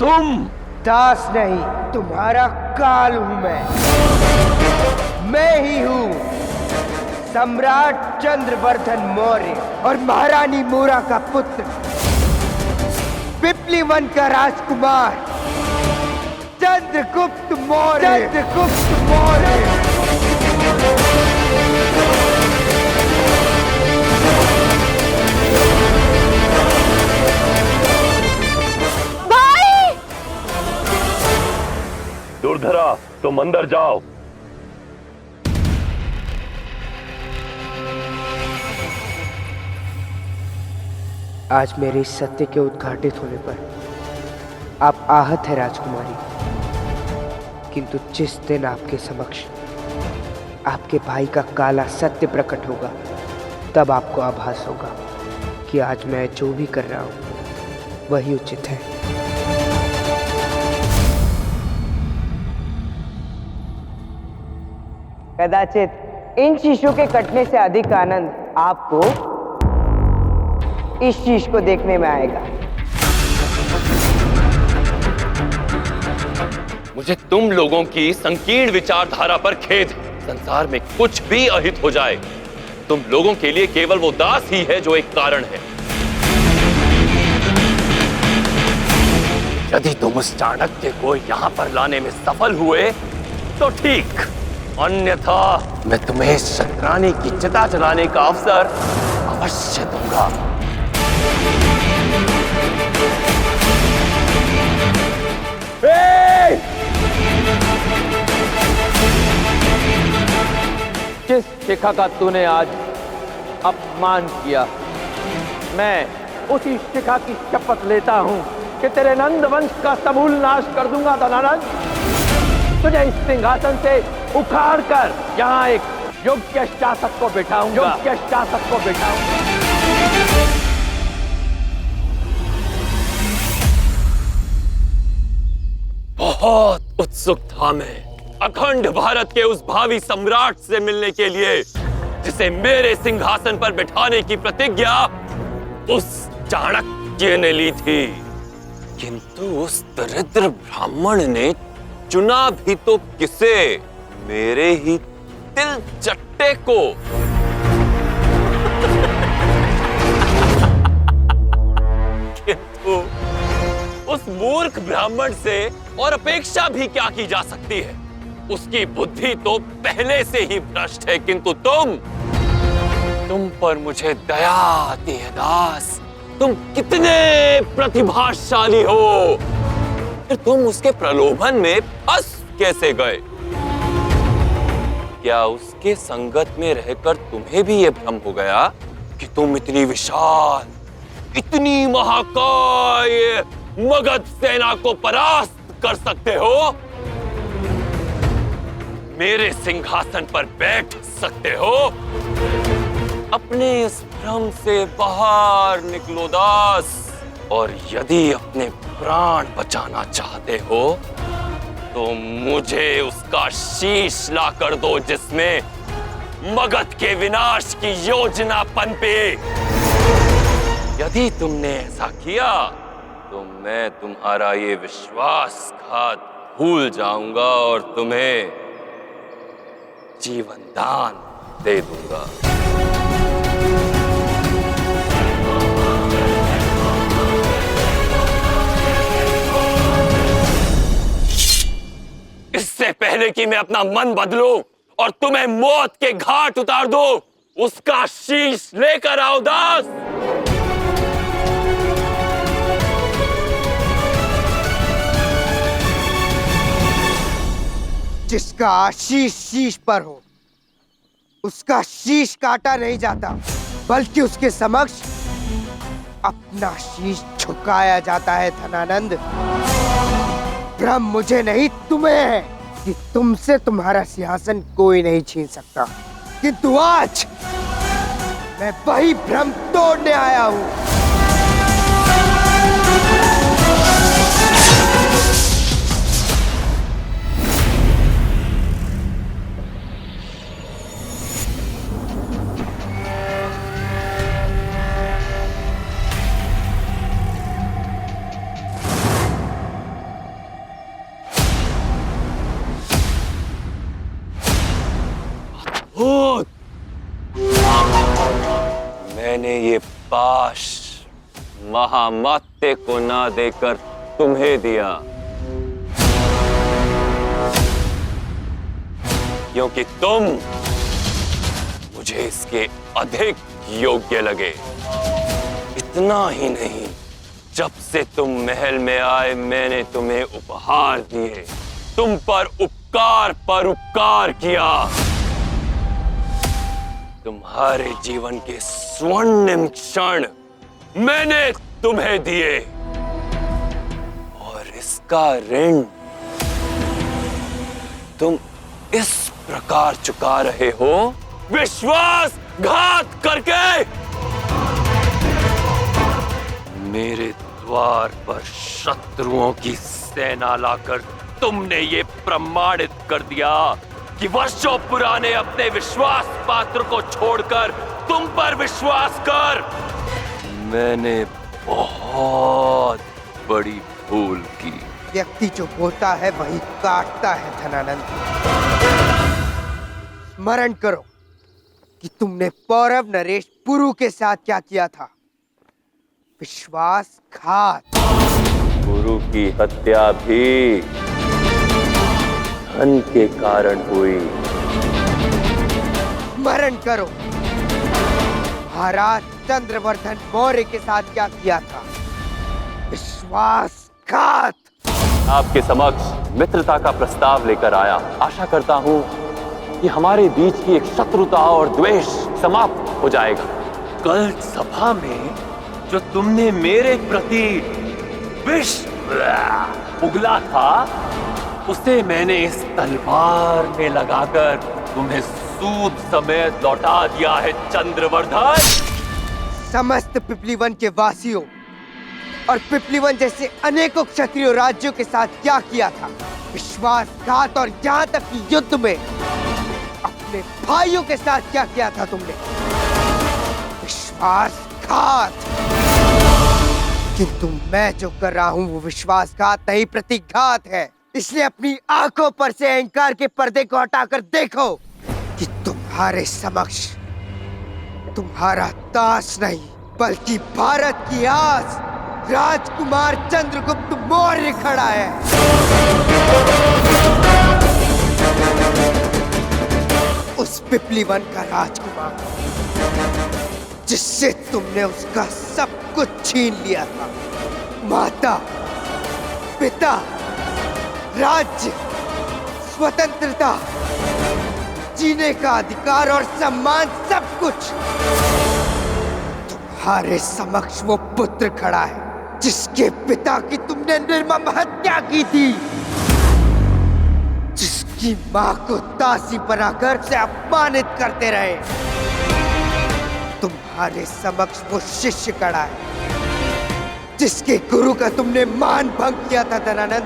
तुम दास नहीं, तुम्हारा काल हूं मैं ही हूं सम्राट चंद्रवर्धन मौर्य और महारानी मोरा का पुत्र, पिपली वन का राजकुमार चंद्रगुप्त मौर्य। चंद्रगुप्त मौर्य। दुर्धरा, तुम अंदर जाओ। आज मेरे इस सत्य के उद्घाटित होने पर आप आहत है राजकुमारी, किंतु जिस दिन आपके समक्ष आपके भाई का काला सत्य प्रकट होगा, तब आपको आभास होगा कि आज मैं जो भी कर रहा हूं वही उचित है। कदाचित इन शीशों के कटने से अधिक आनंद आपको इस शीश को देखने में आएगा। मुझे तुम लोगों की संकीर्ण विचारधारा पर खेद है। संसार में कुछ भी अहित हो जाए, तुम लोगों के लिए केवल वो दास ही है जो एक कारण है। यदि तुम उस चाणक्य को यहां पर लाने में सफल हुए तो ठीक, अन्यथा मैं तुम्हें शतरानी की चिता जलाने का अवसर अवश्य दूंगा। जिस शिखा का तूने आज अपमान किया, मैं उसी शिखा की शपथ लेता हूं कि तेरे नंद वंश का समूल नाश कर दूंगा। धनानंद, तुझे इस सिंहासन से उखाड़ कर यहाँ एक योग्य शासक को बिठाऊंगा। योग्य शासक को बिठाऊंगा। बहुत उत्सुक था मैं अखंड भारत के उस भावी सम्राट से मिलने के लिए जिसे मेरे सिंहासन पर बिठाने की प्रतिज्ञा उस चाणक्य ने ली थी। किंतु उस दरिद्र ब्राह्मण ने चुना भी तो किसे? मेरे ही तिल चट्टे को। किंतु उस मूर्ख ब्राह्मण से और अपेक्षा भी क्या की जा सकती है? उसकी बुद्धि तो पहले से ही भ्रष्ट है। किंतु तुम पर मुझे दया आती है दास। तुम कितने प्रतिभाशाली हो, फिर तुम उसके प्रलोभन में फंस कैसे गए? क्या उसके संगत में रहकर तुम्हें भी यह भ्रम हो गया कि तुम इतनी विशाल, इतनी महाकाय मगध सेना को परास्त कर सकते हो? मेरे सिंहासन पर बैठ सकते हो? अपने इस भ्रम से बाहर निकलो दास, और यदि अपने प्राण बचाना चाहते हो तो मुझे उसका शीश ला कर दो जिसमें मगध के विनाश की योजना पनपे। यदि तुमने ऐसा किया तो मैं तुम्हारा ये विश्वासघात भूल जाऊंगा और तुम्हें जीवन दान दे दूंगा। इससे पहले कि मैं अपना मन बदलूं और तुम्हें मौत के घाट उतार दूं, उसका शीश लेकर आओ दास। जिसका आशीष शीश पर हो, उसका शीश काटा नहीं जाता, बल्कि उसके समक्ष अपना शीश झुकाया जाता है। धनानंद, भ्रम मुझे नहीं तुम्हें है कि तुमसे तुम्हारा सिंहासन कोई नहीं छीन सकता, किंतु आज मैं वही भ्रम तोड़ने आया हूं। मैंने ये पाश महामात्य को ना देकर तुम्हें दिया, क्योंकि तुम मुझे इसके अधिक योग्य लगे। इतना ही नहीं, जब से तुम महल में आए मैंने तुम्हें उपहार दिए, तुम पर उपकार किया। तुम्हारे जीवन के स्वर्णिम क्षण मैंने तुम्हें दिए, और इसका ऋण तुम इस प्रकार चुका रहे हो, विश्वासघात करके। मेरे द्वार पर शत्रुओं की सेना लाकर तुमने ये प्रमाणित कर दिया कि वर्षों पुराने अपने विश्वास पात्र को छोड़कर तुम पर विश्वास कर मैंने बहुत बड़ी भूल की। व्यक्ति जो बोलता है वही काटता है धनानंद। स्मरण करो कि तुमने पौरव नरेश पुरु के साथ क्या किया था। विश्वासघात। गुरु की हत्या भी धन के कारण हुई। स्मरण करो महाराज चंद्रवर्धन मौर्य के साथ क्या किया था। विश्वासघात। आपके समक्ष मित्रता का प्रस्ताव लेकर आया। आशा करता हूं कि हमारे बीच की एक शत्रुता और द्वेष समाप्त हो जाएगा। कल सभा में जो तुमने मेरे प्रति विष उगला था, उसे मैंने इस तलवार में लगाकर तुम्हें सूद समेत लौटा दिया है चंद्रवर्धन। समस्त पिपलीवन के वासियों और पिपलीवन जैसे अनेकों क्षत्रिय राज्यों के साथ क्या किया था। विश्वासघात। और यहाँ तक कि युद्ध में अपने भाइयों के साथ क्या किया था तुमने। विश्वासघात। किंतु मैं जो कर रहा हूं वो विश्वासघात नहीं, प्रतिघात है। इसलिए अपनी आंखों पर से अहंकार के पर्दे को हटाकर देखो कि तुम्हारे समक्ष तुम्हारा दास नहीं बल्कि भारत की आस राजकुमार चंद्रगुप्त मौर्य खड़ा है। उस पिपलीवन का राजकुमार जिससे तुमने उसका सब कुछ छीन लिया था। माता, पिता, राज्य, स्वतंत्रता, जीने का अधिकार और सम्मान, सब कुछ। तुम्हारे समक्ष वो पुत्र खड़ा है जिसके पिता की तुमने निर्मम हत्या की थी, जिसकी मां को दासी बनाकर उसे अपमानित करते रहे। तुम्हारे समक्ष वो शिष्य खड़ा है जिसके गुरु का तुमने मान भंग किया था धनानंद।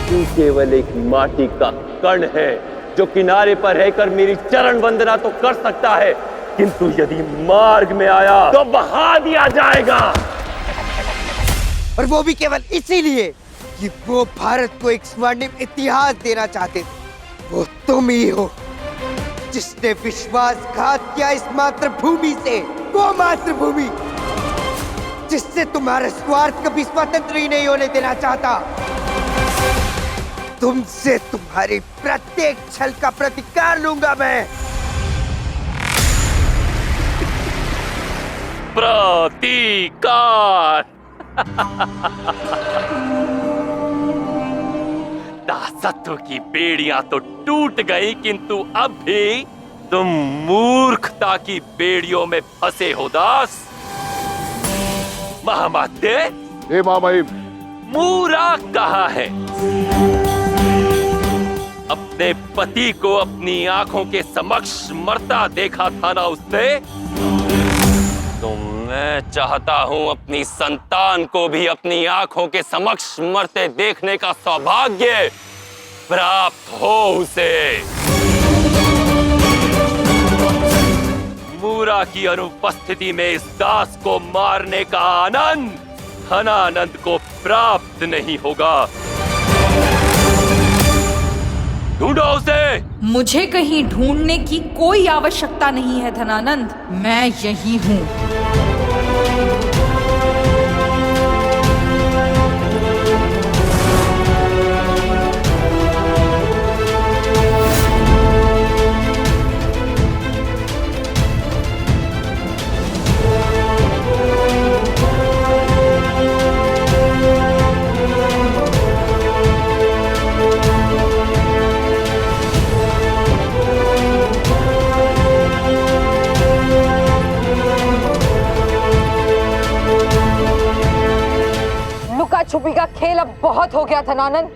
तू केवल एक माटी का कण है जो किनारे पर रहकर मेरी चरण वंदना तो कर सकता है, किंतु यदि मार्ग में आया तो बहा दिया जाएगा। और वो भी केवल इसीलिए कि वो भारत को एक स्वर्णिम इतिहास देना चाहते थे। वो तुम ही हो जिसने विश्वासघात किया इस मातृभूमि से। वो मातृभूमि जिससे तुम्हारा स्वार्थ कभी स्वतंत्र ही नहीं होने देना चाहता। तुमसे तुम्हारी प्रत्येक छल का प्रतिकार लूंगा मैं। प्रतिकार। दासत्व की बेड़ियां तो टूट गई, किंतु अब भी तुम मूर्खता की बेड़ियों में फंसे हो दास। महामात्य, हे महामहिम, मूरा कहाँ है? अपने पति को अपनी आंखों के समक्ष मरता देखा था ना उसने? तो मैं चाहता हूं अपनी संतान को भी अपनी आंखों के समक्ष मरते देखने का सौभाग्य प्राप्त हो उसे। मूरा की अनुपस्थिति में इस दास को मारने का आनंद धनानंद को प्राप्त नहीं होगा। ढूंढो उसे। मुझे कहीं ढूंढने की कोई आवश्यकता नहीं है धनानंद, मैं यही हूँ। छुपी का खेल अब बहुत हो गया धनानंद।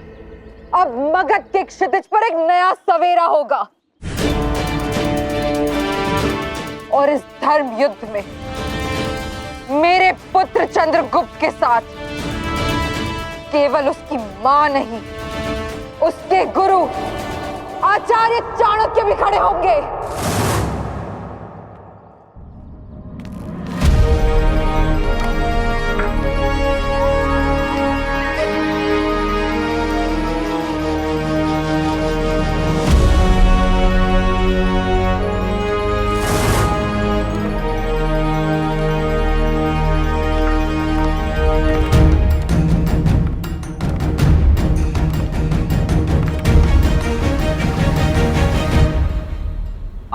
अब मगध के क्षितिज पर एक नया सवेरा होगा और इस धर्म युद्ध में मेरे पुत्र चंद्रगुप्त के साथ केवल उसकी मां नहीं, उसके गुरु आचार्य चाणक्य भी खड़े होंगे।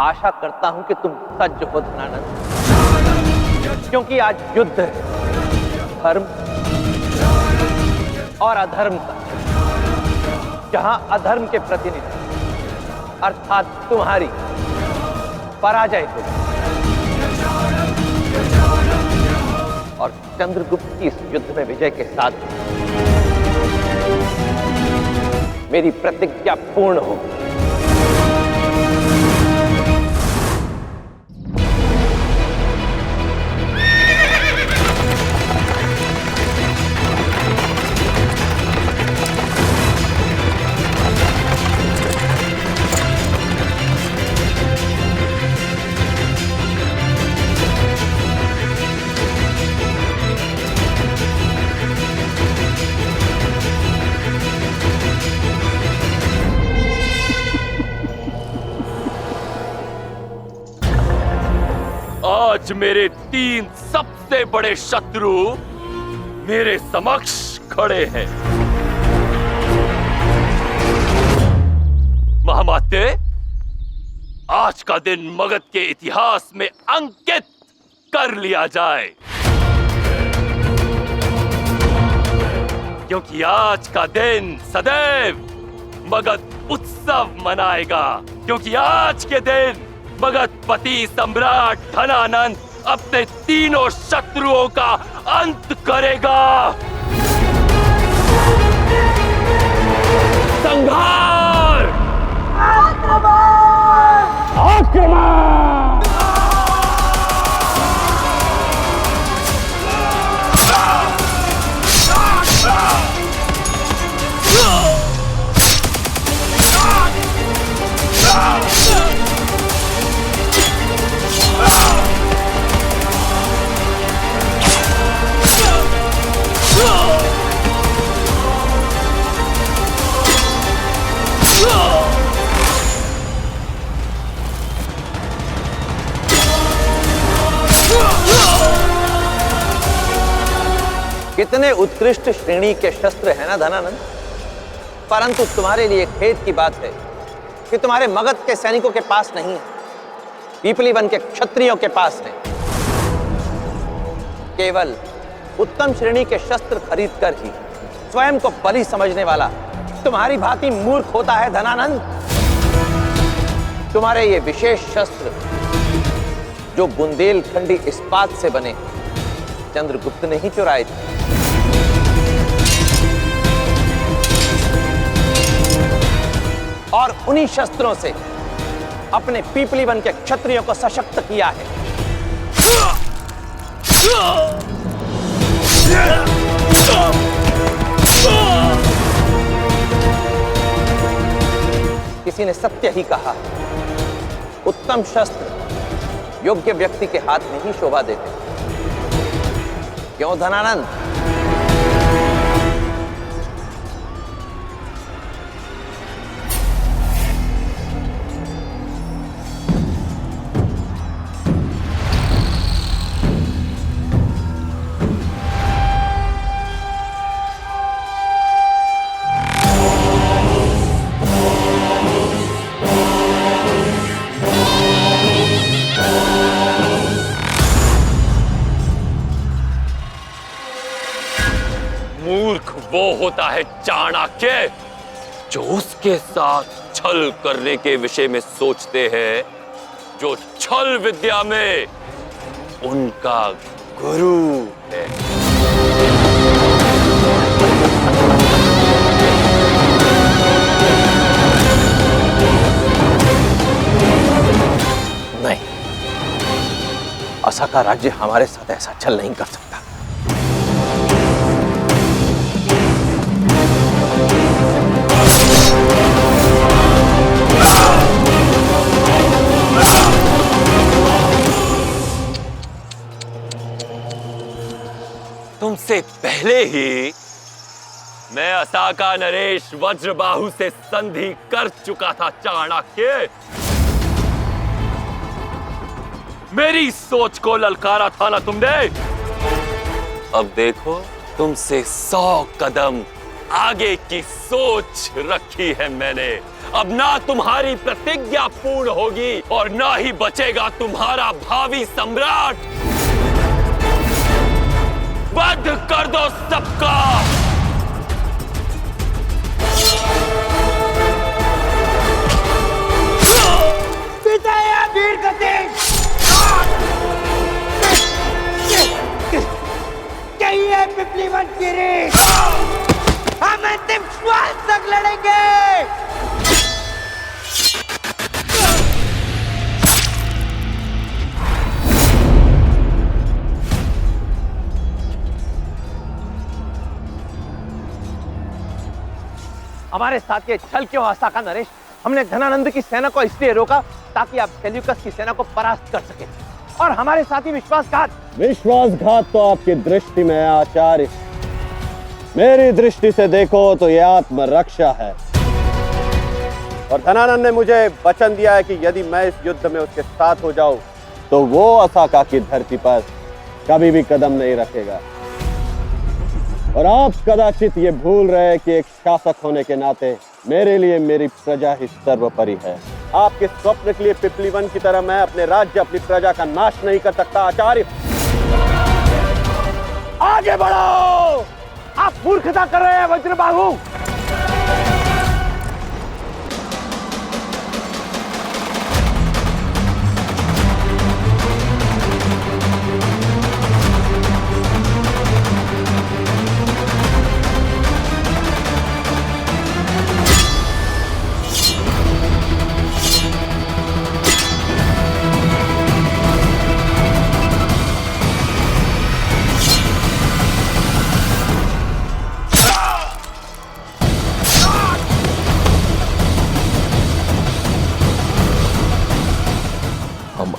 आशा करता हूं कि तुम सज्ज हो धनानंद, क्योंकि आज युद्ध है धर्म और अधर्म का, जहां अधर्म के प्रतिनिधि अर्थात तुम्हारी पराजय हो और चंद्रगुप्त की इस युद्ध में विजय के साथ मेरी प्रतिज्ञा पूर्ण हो। आज मेरे 3 सबसे बड़े शत्रु मेरे समक्ष खड़े हैं। महामाते, आज का दिन मगध के इतिहास में अंकित कर लिया जाए, क्योंकि आज का दिन सदैव मगध उत्सव मनाएगा, क्योंकि आज के दिन मगधपति सम्राट धनानंद अपने तीनों शत्रुओं का अंत करेगा। संहार! आक्रमण! आक्रमण! कितने उत्कृष्ट श्रेणी के शस्त्र है ना धनानंद, परंतु तुम्हारे लिए खेद की बात है कि तुम्हारे मगध के सैनिकों के पास नहीं है, पीपली वन के क्षत्रियों के पास है। केवल उत्तम श्रेणी के शस्त्र खरीदकर ही स्वयं को बलि समझने वाला तुम्हारी भांति मूर्ख होता है धनानंद। तुम्हारे ये विशेष शस्त्र जो बुंदेलखंडी इस्पात से बने चंद्रगुप्त ने ही चुराए थे। और उन्हीं शस्त्रों से अपने पीपली वन के क्षत्रियों को सशक्त किया है। किसी ने सत्य ही कहा, उत्तम शस्त्र योग्य व्यक्ति के हाथ में ही शोभा देते। क्यों धनानंद? वो होता है चाणक्य, जो उसके साथ छल करने के विषय में सोचते हैं, जो छल विद्या में उनका गुरु है। नहीं, असाका राज्य हमारे साथ ऐसा छल नहीं कर सकता। तुमसे पहले ही मैं असाका नरेश वज्रबाहु से संधि कर चुका था चाणक्य। मेरी सोच को ललकारा था ना तुमने? अब देखो, तुमसे 100 कदम आगे की सोच रखी है मैंने। अब ना तुम्हारी प्रतिज्ञा पूर्ण होगी और ना ही बचेगा तुम्हारा भावी सम्राट। वध कर दो सबका। विजय वीर गति। यही है पिपलीवन की रीत। हम अंतिम श्वास तक लड़ेंगे। हमारे साथ ये छल क्यों असाका नरेश? हमने धनानंद की सेना को इसलिए रोका ताकि आप सेल्यूकस की सेना को परास्त कर सके, और हमारे साथ ही विश्वासघात। विश्वासघात तो आपकी दृष्टि में है आचार्य, मेरी दृष्टि से देखो तो यह आत्मरक्षा है। और धनानंद ने मुझे वचन दिया है कि यदि मैं इस युद्ध में उसके साथ हो जाऊं तो वो असाका की धरती पर कभी भी कदम नहीं रखेगा। और आप कदाचित ये भूल रहे कि एक शासक होने के नाते मेरे लिए मेरी प्रजा ही सर्वोपरि है। आपके स्वप्न के लिए पिपलीवन की तरह मैं अपने राज्य, अपनी प्रजा का नाश नहीं कर सकता आचार्य। आगे बढ़ो, आप मूर्खता कर रहे हैं वज्रबाहु।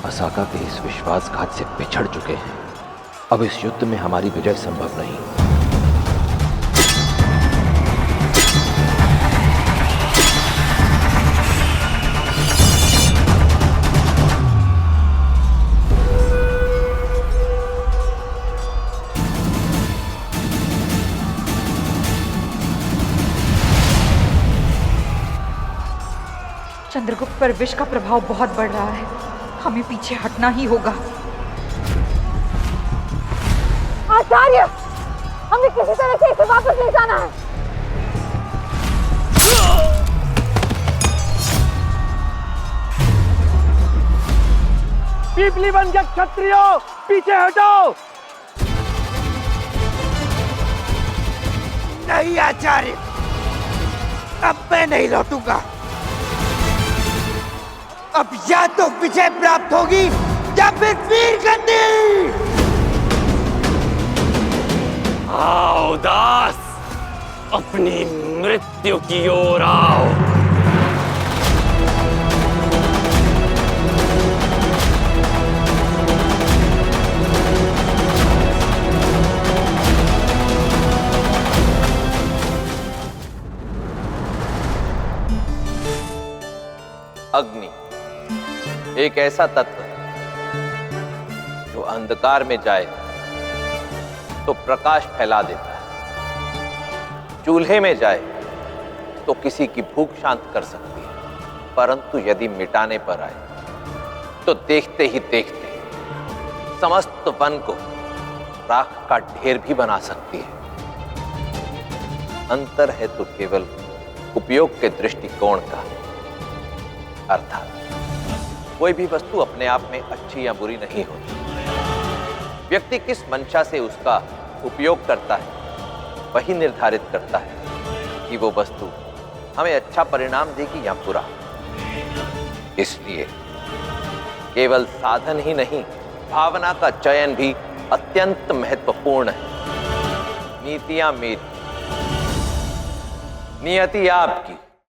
असाका के इस विश्वासघात से पिछड़ चुके हैं। अब इस युद्ध में हमारी विजय संभव नहीं। चंद्रगुप्त पर विष का प्रभाव बहुत बढ़ रहा है, हमें पीछे हटना ही होगा। आचार्य, हमें किसी तरह से इसे वापस ले जाना है। पिपलीवन के क्षत्रियों, पीछे हटो। नहीं आचार्य, अब मैं नहीं लौटूंगा। अब या तो विजय प्राप्त होगी या फिर वीर गति। आओ दास, अपनी मृत्यु की ओर आओ। अग्नि एक ऐसा तत्व जो अंधकार में जाए तो प्रकाश फैला देता है। चूल्हे में जाए तो किसी की भूख शांत कर सकती है, परंतु यदि मिटाने पर आए तो देखते ही देखते समस्त वन को राख का ढेर भी बना सकती है। अंतर है तो केवल उपयोग के दृष्टिकोण का। अर्थात कोई भी वस्तु अपने आप में अच्छी या बुरी नहीं होती। व्यक्ति किस मंशा से उसका उपयोग करता है वही निर्धारित करता है कि वो वस्तु हमें अच्छा परिणाम देगी या बुरा। इसलिए केवल साधन ही नहीं, भावना का चयन भी अत्यंत महत्वपूर्ण है। नीतियां मेरी, नियति आपकी।